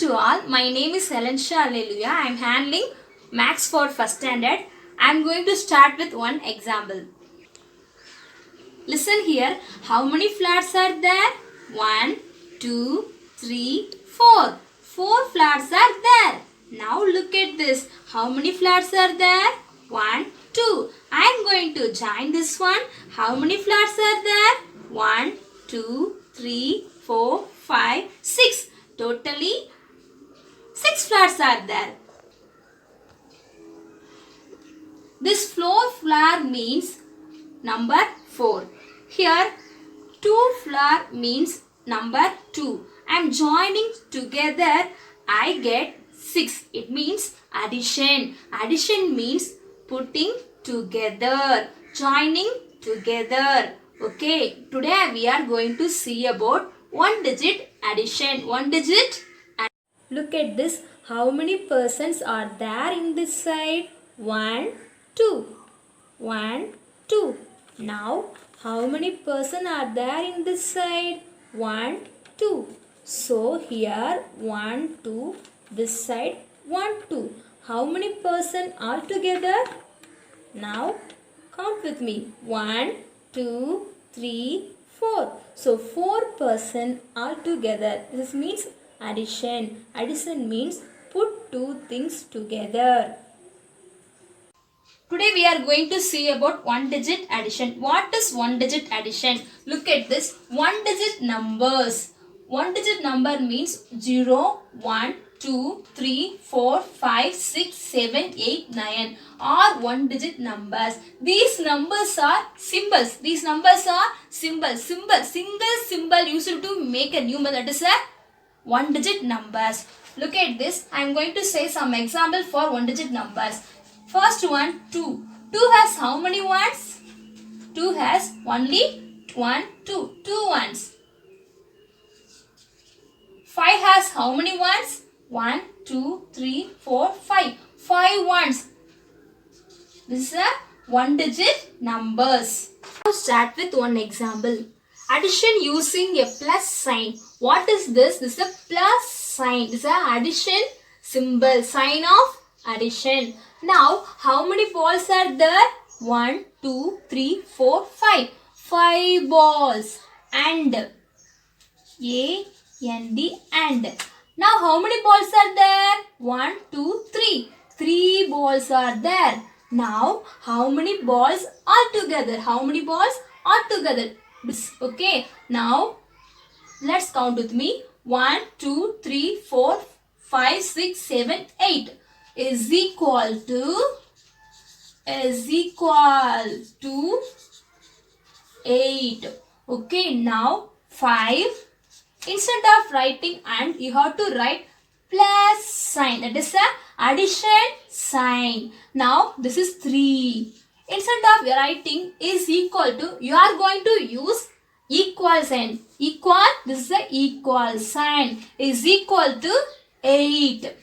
to all. My name is Helensha Alleluia. I am handling Maths for first standard. I am going to start with one example. Listen here. How many flats are there? 1, 2, 3, 4. 4 flats are there. Now look at this. How many flats are there? 1, 2. I am going to join this one. How many flats are there? 1, 2, 3, 4, 5, 6. Totally 6 flats are there. This floor floor means number 4. Here 2 floor means number 2. I am joining together. I get 6. It means addition. Addition means putting together, joining together. Okay, today we are going to see about one digit addition. One digit. Look at this. How many persons are there in this side? 1, 2. 1, 2. Now, how many persons are there in this side? 1, 2. So, here 1, 2. This side 1, 2. How many persons are together? Now, count with me. 1, 2, 3, 4. So, 4 persons are together. This means addition. Addition means put two things together. Today we are going to see about one digit addition. What is one digit addition? Look at this. One digit numbers. One digit number means 0, 1, 2, 3, 4, 5, 6, 7, 8, 9 are one digit numbers. These numbers are symbols. These numbers are symbols. Single symbol used to make a numeral. That is a one digit numbers. Look at this. I am going to say some example for one digit numbers. First one, 2. 2 has how many ones? 2 has only 1, 2. 2 ones. 5 has how many ones? 1, 2, 3, 4, 5. 5 ones. This is a one digit numbers. Now start with one example. Addition using a plus sign. What is this? This is a plus sign. This is an addition symbol. Sign of addition. Now, how many balls are there? 1, 2, 3, 4, 5. 5 balls. And. A-N-D and. Now, how many balls are there? 1, 2, 3. 3 balls are there. Now, how many balls are together? How many balls are together? Okay. Now, let's count with me. 1, 2, 3, 4, 5, 6, 7, 8 is equal to 8. Okay, now 5. Instead of writing and, you have to write plus sign. That is a addition sign. Now this is 3. Instead of writing is equal to, you are going to use equal sign. Equal, this is a equal sign. Is equal to 8.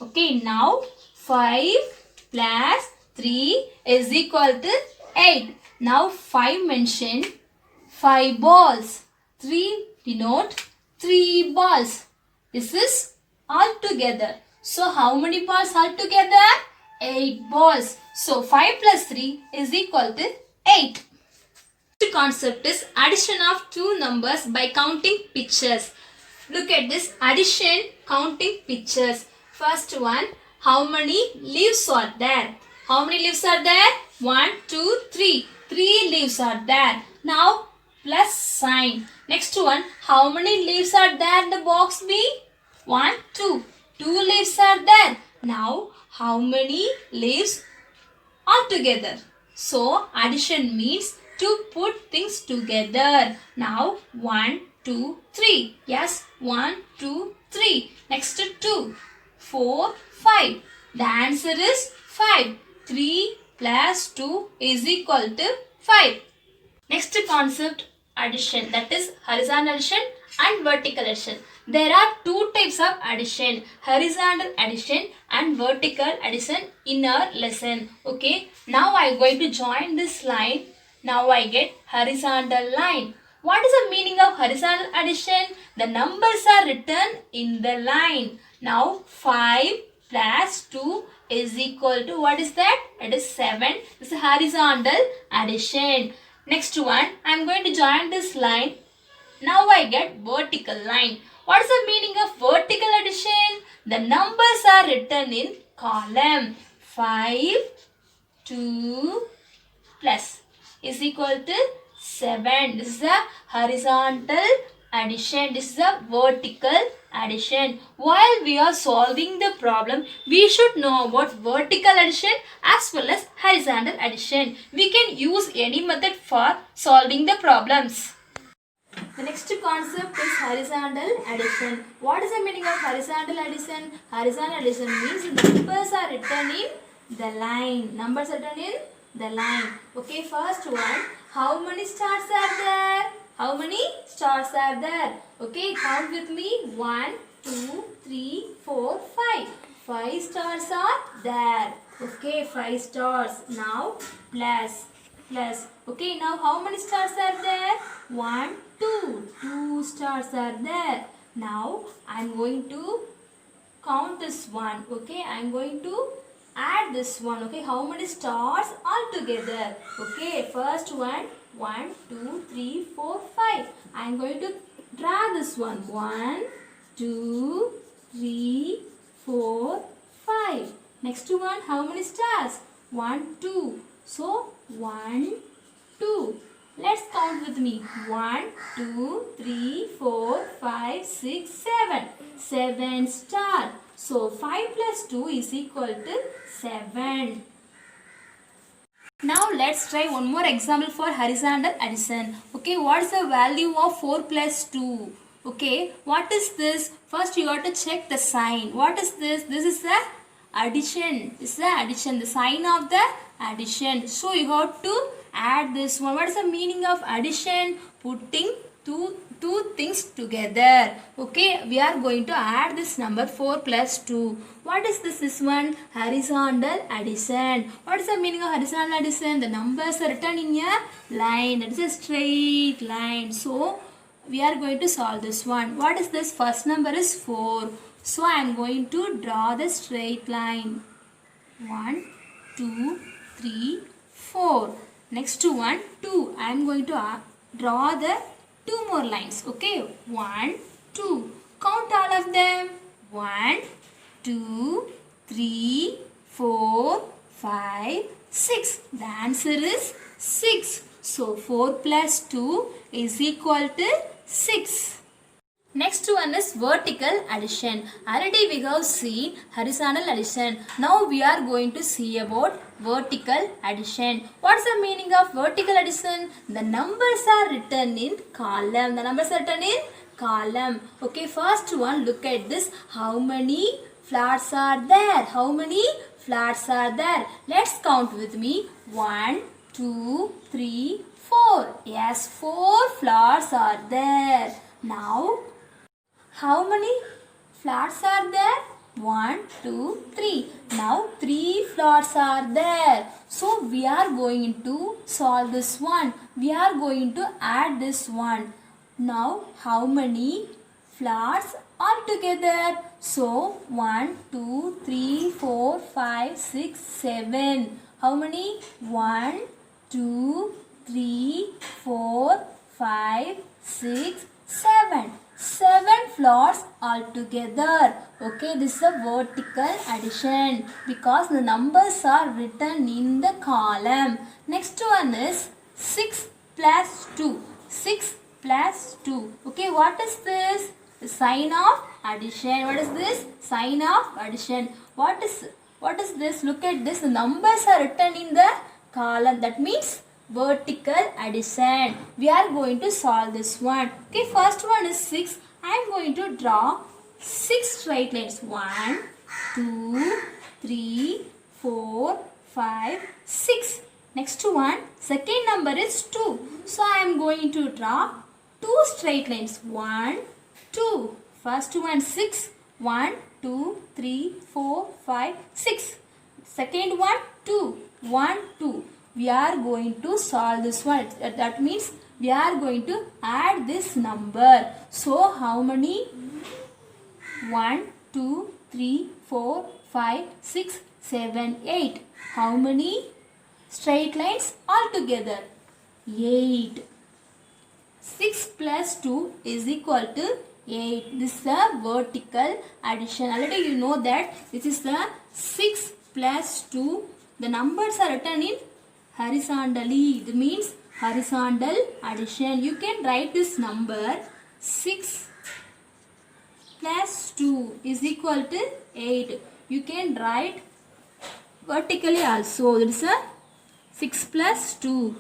Okay, now 5 plus 3 is equal to 8. Now 5 mention 5 balls. 3 denote 3 balls. This is all together. So how many balls all together? 8 balls. So 5 plus 3 is equal to 8. The concept is addition of two numbers by counting pictures. Look at this addition counting pictures. First one, how many leaves are there? How many leaves are there? 1, 2, 3. 3 leaves are there. Now plus sign. Next one, how many leaves are there in the box B? 1, 2. 2 leaves are there. Now how many leaves are together? So addition means to put things together. Now 1, 2, 3. Yes, 1, 2, 3. Next 2, 4, 5. The answer is 5. 3 plus 2 is equal to 5. Next concept addition, that is horizontal addition and vertical addition. There are two types of addition, horizontal addition and vertical addition in our lesson. Okay, now I am going to join this line. Now I get horizontal line. What is the meaning of horizontal addition? The numbers are written in the line. Now 5 plus 2 is equal to, what is that? It is 7. This is horizontal addition. Next one, I am going to join this line. Now I get vertical line. What is the meaning of vertical addition? The numbers are written in column. 5, 2 plus is equal to 7. This is a horizontal addition. This is a vertical addition. While we are solving the problem, we should know about vertical addition as well as horizontal addition. We can use any method for solving the problems. The next concept is horizontal addition. What is the meaning of horizontal addition? Horizontal addition means numbers are written in the line. Numbers are written in the line. Okay, first one. How many stars are there? How many stars are there? Okay, count with me. 1, 2, 3, 4, 5. 5 stars are there. Okay, 5 stars. Now plus. Okay, now how many stars are there? 1, 2. 2 stars are there. Now I am going to count this one. Okay, I am going to add this one. Okay, how many stars all together? Okay, first one. 1, 2, 3, 4, 5. I am going to draw this one. 1, 2, 3, 4, 5. Next one, how many stars? 1, 2. So 1, 2. Let's count with me. 1, 2, 3, 4, 5, 6, 7. 7 stars. So 5 plus 2 is equal to 7. Now let's try one more example for horizontal addition. Okay, what is the value of 4 plus 2? Okay, what is this? First you have to check the sign. What is this? This is the addition. This is the addition. The sign of the addition. So you have to add this one. What is the meaning of addition? Putting two things together. Okay, we are going to add this number 4 plus 2. What is this one? Horizontal addition. What is the meaning of horizontal addition? The numbers are written in a line. That is a straight line. So we are going to solve this one. What is this? First number is 4. So I am going to draw the straight line. 1, 2, 3, 4. Next one, 2. I am going to draw the 2 more lines. Okay, 1, 2. Count all of them. 1, 2, 3, 4, 5, 6. The answer is 6. So 4 plus 2 is equal to 6. Next one is vertical addition. Already we have seen horizontal addition. Now we are going to see about vertical addition. What is the meaning of vertical addition? The numbers are written in column. The numbers are written in column. Okay, first one, look at this. How many flowers are there? How many flowers are there? Let's count with me. 1, 2, 3, 4. Yes, 4 flowers are there. Now how many flowers are there? 1, 2, 3. Now 3 flowers are there. So we are going to solve this one. We are going to add this one. Now how many flowers are together? So 1, 2, 3, 4, 5, 6, 7. How many? 1, 2, 3, 4, 5, 6, 7. 7 flowers altogether. Okay, this is a vertical addition because the numbers are written in the column. Next one is 6 plus 2. 6 plus 2. Okay, what is this? The sign of addition. What is this? Sign of addition. What is this? Look at this. The numbers are written in the column. That means vertical addition. We are going to solve this one. Okay, first one is 6. I am going to draw 6 straight lines. 1, 2, 3, 4, 5, 6. Next one, second number is 2. So I am going to draw 2 straight lines. 1, 2. First one 6. 1, 2, 3, 4, 5, 6. Second one 2. 1, 2. We are going to solve this one. That means we are going to add this number. So how many? 1, 2, 3, 4, 5, 6, 7, 8. How many straight lines altogether? 8. 6 plus 2 is equal to 8. This is the vertical addition. Already you know that this is the 6 plus 2. The numbers are written in horizontally. It means horizontal addition. You can write this number 6 plus 2 is equal to 8. You can write vertically also. That is a 6 plus 2.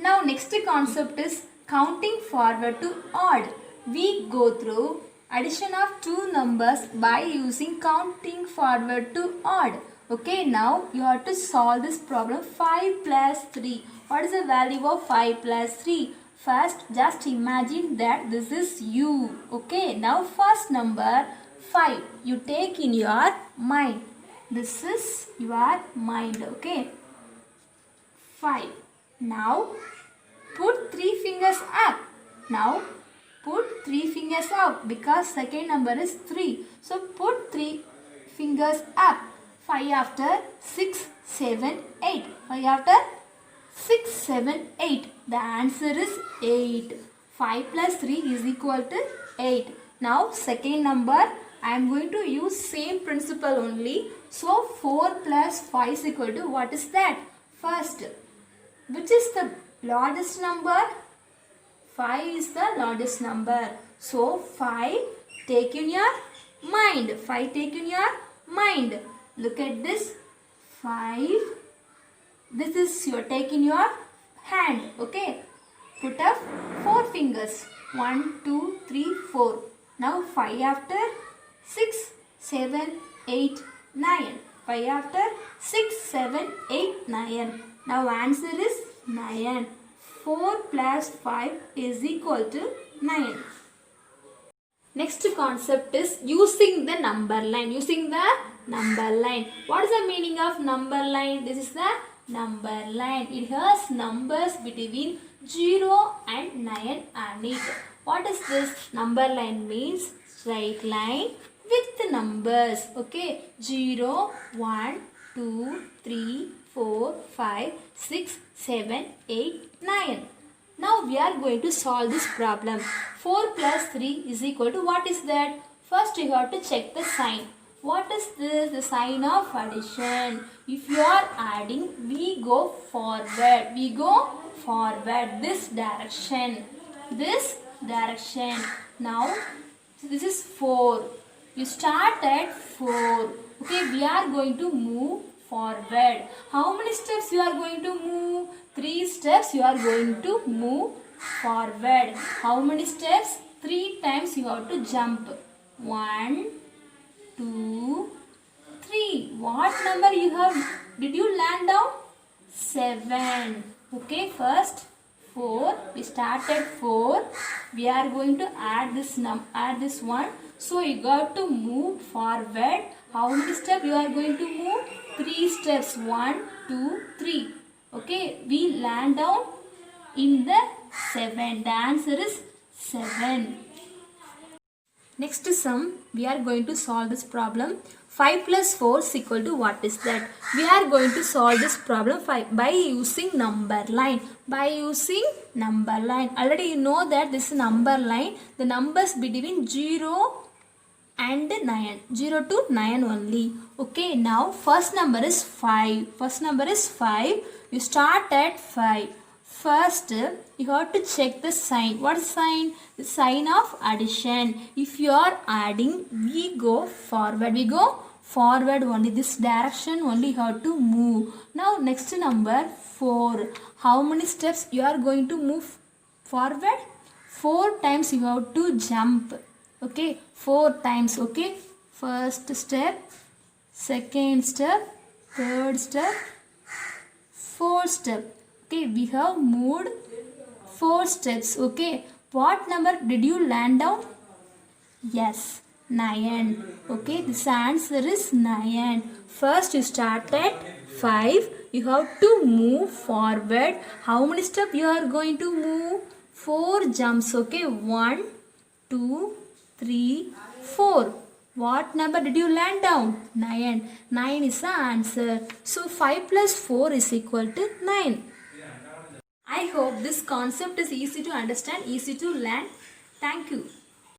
Now next concept is counting forward to odd. We go through addition of two numbers by using counting forward to odd. Okay, now you have to solve this problem. 5 plus 3. What is the value of 5 plus 3? First, just imagine that this is you. Okay, now first number 5. You take in your mind. This is your mind. Okay, 5. Now put 3 fingers up. Now put 3 fingers up because second number is 3. So put 3 fingers up. 5 after 6, 7, 8. 5 after 6, 7, 8. The answer is 8. 5 plus 3 is equal to 8. Now second number, I am going to use same principle only. So 4 plus 5 is equal to, what is that? First, which is the largest number? 5 is the largest number. So 5 take in your mind. 5 take in your mind. Look at this. 5. This is your take in your hand. Okay. Put up 4 fingers. 1, 2, 3, 4. Now 5 after 6, 7, 8, 9. 5 after 6, 7, 8, 9. Now answer is 9. 4 plus 5 is equal to 9. Next concept is using the number line. Using the number line. What is the meaning of number line? This is the number line. It has numbers between 0 and 9 on it. What is this? Number line means straight line with numbers. Okay. 0, 1, 2, 3, 4, 5, 6, 7, 8, 9. Now we are going to solve this problem. 4 plus 3 is equal to, what is that? First you have to check the sign. What is this? The sign of addition. If you are adding, we go forward. We go forward. This direction. This direction. Now this is 4. You start at 4. Okay, we are going to move forward. How many steps you are going to move? 3 steps you are going to move forward. How many steps? 3 times you have to jump. 1, 2, 3. What number you have? Did you land down? 7. Okay, first 4. We start at 4. We are going to add this one. So you got to move forward. How many steps you are going to move? 3 steps. 1, 2, 3. Okay, we land down in the 7. The answer is 7. Next sum, we are going to solve this problem. 5 plus 4 is equal to, what is that? We are going to solve this problem by using number line. By using number line. Already you know that this number line, the numbers between 0 and 9. 0 to 9 only. Okay, now first number is 5. First number is 5. You start at 5. First, you have to check the sign. What is sign? The sign of addition. If you are adding, we go forward. We go forward only. This direction only you have to move. Now next number 4. How many steps you are going to move forward? 4 times you have to jump. Okay, 4 times. Okay, first step, second step, third step, fourth step. Okay, we have moved 4 steps. Okay, what number did you land down? Yes, 9. Okay, this answer is 9. First you start at 5. You have to move forward. How many steps you are going to move? 4 jumps. Okay, 1, 2, 3, 4. What number did you land down? 9. 9 is the answer. So 5 plus 4 is equal to 9. I hope this concept is easy to understand, easy to learn. Thank you.